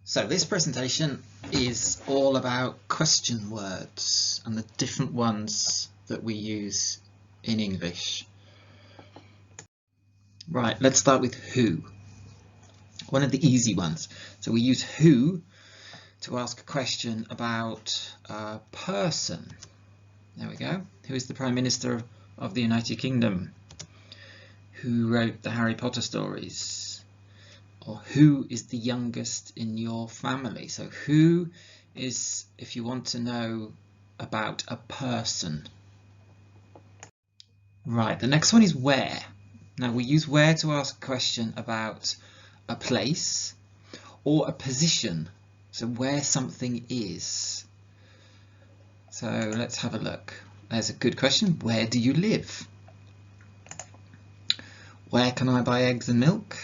So this presentation is all about question words and the different ones that we use in English. Right, let's start with who. One of the easy ones. So we use who to ask a question about a person. There we go. Who is the Prime Minister of the United Kingdom? Who wrote the Harry Potter stories? Or who is the youngest in your family? So who is if you want to know about a person. Right, the next one is where. Now we use where to ask a question about a place or a position. So where something is. So let's have a look. There's a good question. Where do you live? Where can I buy eggs and milk?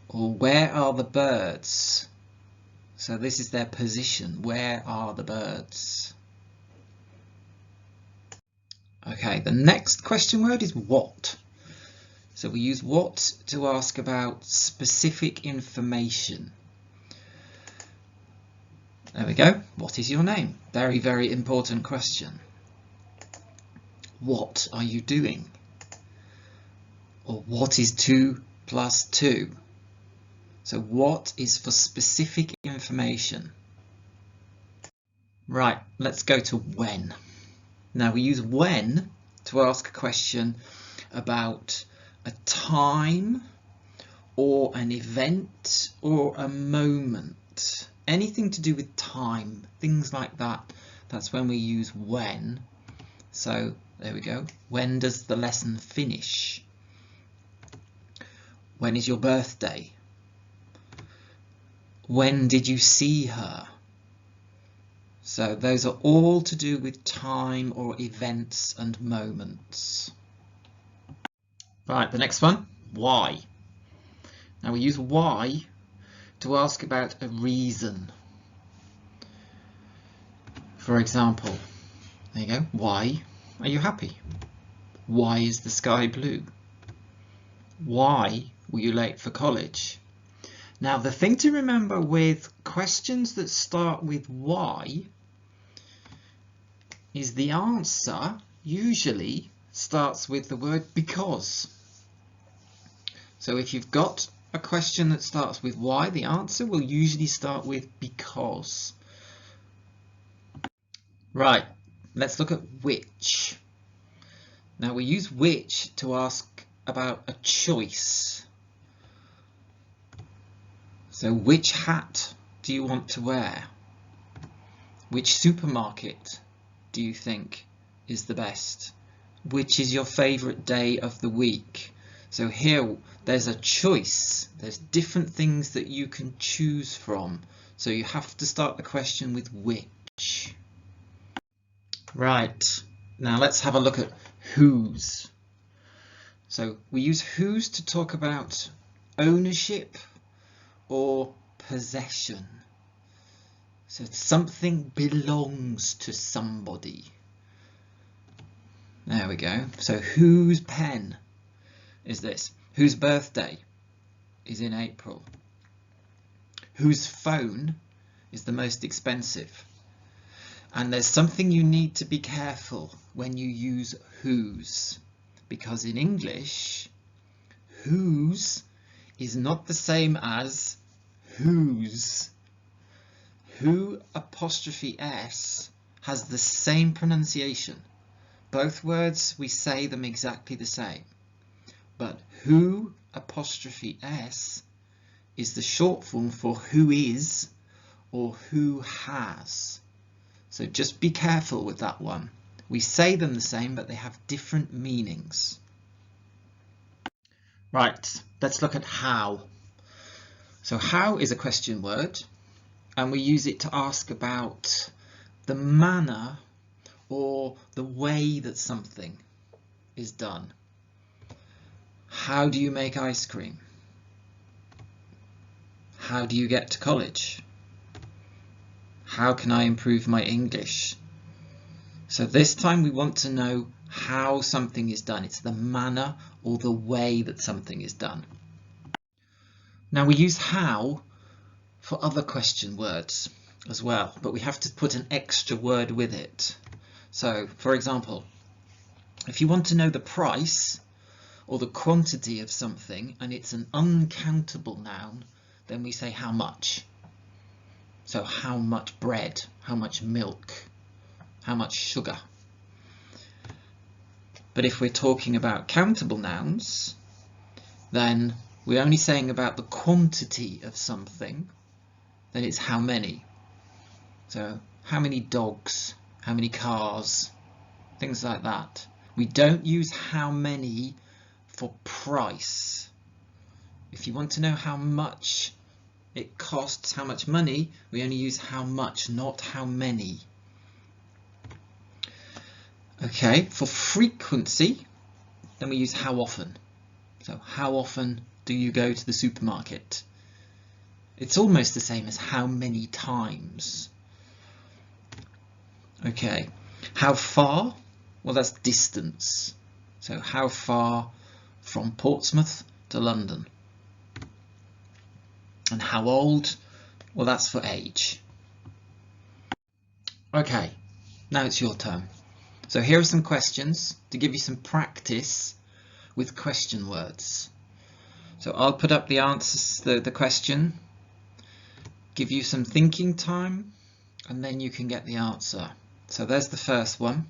Or where are the birds? So this is their position. Where are the birds? Okay, the next question word is what. So we use what to ask about specific information. There we go. What is your name? Very, very important question. What are you doing? Or what is 2 plus 2? So what is for specific information? Right, let's go to when. Now we use when to ask a question about a time or an event or a moment. Anything to do with time, things like that. That's when we use when. So there we go. When does the lesson finish? When is your birthday? When did you see her? So those are all to do with time or events and moments. Right, the next one, why. Now we use why to ask about a reason. For example, there you go, why are you happy? Why is the sky blue? Why were you late for college? Now the thing to remember with questions that start with why is the answer usually starts with the word because. So if you've got a question that starts with why, the answer will usually start with because. Right, let's look at which. Now we use which to ask about a choice. So which hat do you want to wear? Which supermarket do you think is the best? Which is your favourite day of the week? So here there's a choice. There's different things that you can choose from. So you have to start the question with which. Right, now let's have a look at whose. So we use whose to talk about ownership or possession. So something belongs to somebody. There we go. So whose pen is this? Whose birthday is in April? Whose phone is the most expensive? And there's something you need to be careful when you use whose, because in English, whose is not the same as whose. Who apostrophe s has the same pronunciation. Both words, we say them exactly the same. But who apostrophe s is the short form for who is or who has. So just be careful with that one. We say them the same, but they have different meanings. Right, let's look at how. So how is a question word, and we use it to ask about the manner or the way that something is done. How do you make ice cream? How do you get to college? How can I improve my English? So this time we want to know how something is done. It's the manner or the way that something is done. Now we use how for other question words as well, but we have to put an extra word with it. So, for example, if you want to know the price or the quantity of something and it's an uncountable noun, then we say how much. So how much bread, how much milk, how much sugar. But if we're talking about countable nouns, then we're only saying about the quantity of something, then it's how many. So how many dogs, how many cars, things like that. We don't use how many for price. If you want to know how much it costs, how much money, we only use how much, not how many. Okay, for frequency, then we use how often. So how often do you go to the supermarket? It's almost the same as how many times. Okay, how far? Well, that's distance. So how far from Portsmouth to London? And how old? Well, that's for age. Okay, now it's your turn. So here are some questions to give you some practice with question words. So I'll put up the answers, the question, give you some thinking time, and then you can get the answer. So there's the first one.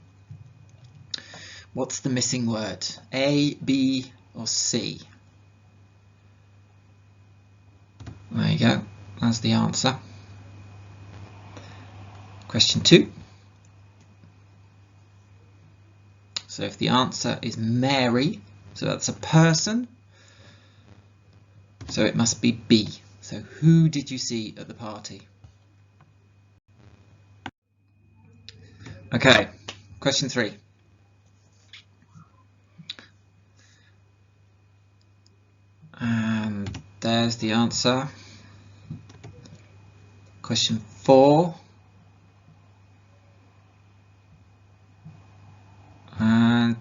What's the missing word? A, B, or C? There you go. That's the answer. Question 2. So if the answer is Mary, so that's a person, so it must be B. So who did you see at the party? Okay, question 3. And there's the answer. Question 4. And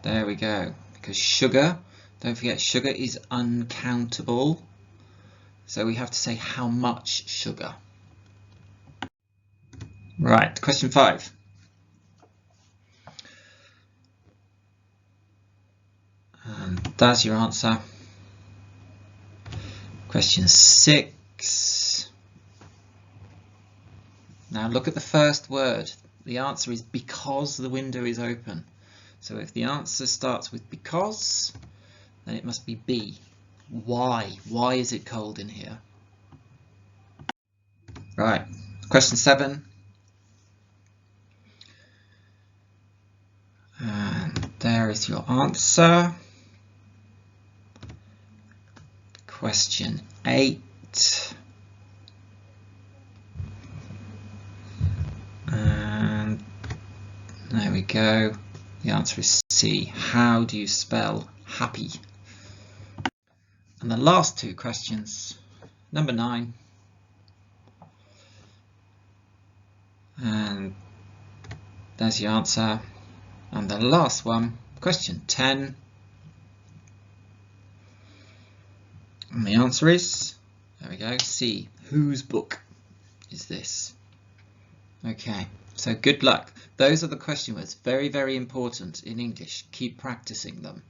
there we go. Because sugar, don't forget, sugar is uncountable. So we have to say how much sugar. Right, question 5. And that's your answer. Question 6. Now look at the first word. The answer is because the window is open. So if the answer starts with because, then it must be B. Why? Why is it cold in here? Right, question 7. And there is your answer. Question 8. And there we go. The answer is C. How do you spell happy? And the last 2 questions. Number 9. And there's your answer. And the last one, question 10. And the answer is, there we go, C. Whose book is this? Okay, so good luck. Those are the question words. Very, very important in English. Keep practicing them.